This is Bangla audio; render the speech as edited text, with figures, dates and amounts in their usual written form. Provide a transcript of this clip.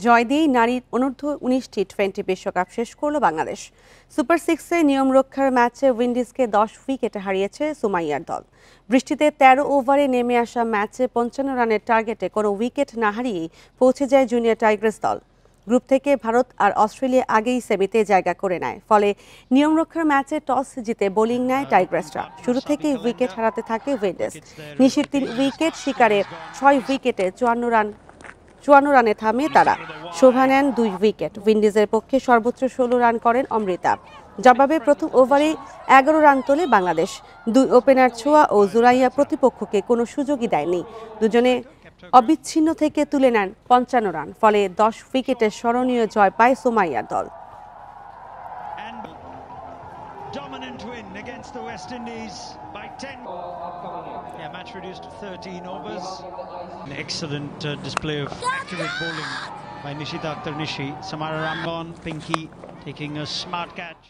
জয় দিয়েই নারীর অনূর্ধ্ব ১৯ টি-20 বিশ্বকাপ শেষ করল বাংলাদেশ। সুপার সিক্সে নিয়ম রক্ষার ম্যাচে উইন্ডিজকে ১০ উইকেটে হারিয়েছে সুমাইয়ার দল। বৃষ্টিতে ১৩ ওভারে নেমে আসা ম্যাচে ৫৫ রানের টার্গেটে কোনো উইকেট না হারিয়েই পৌঁছে যায় জুনিয়র টাইগ্রেস দল। গ্রুপ থেকে ভারত আর অস্ট্রেলিয়া আগেই সেমিতে জায়গা করে নেয়। ফলে নিয়ম রক্ষার ম্যাচে টস জিতে বোলিং নেয় টাইগ্রেসরা। শুরু থেকেই উইকেট হারাতে থাকে উইন্ডিজ। নিশির ৩ উইকেট শিকারে ৬ উইকেটে ৫৪ রানে থামে তারা। শোভা নেন ২ উইকেট। উইন্ডিজের পক্ষে সর্বোচ্চ ১৬ রান করেন অমৃতা। জবাবে প্রথম ওভারেই ১১ রান তোলে বাংলাদেশ। ২ ওপেনার ছোয়া ও জুরাইয়া প্রতিপক্ষকে কোনো সুযোগই দেয়নি। দুজনে অবিচ্ছিন্ন থেকে তুলে নেন ৫৫ রান। ফলে ১০ উইকেটের স্মরণীয় জয় পায় সুমাইয়ার দল। Dominant win against the West Indies by 10. Yeah, match reduced to 13 overs. An excellent display of accurate bowling by Nishita Akhtar Nishi. Samara Ramban, Pinky taking a smart catch.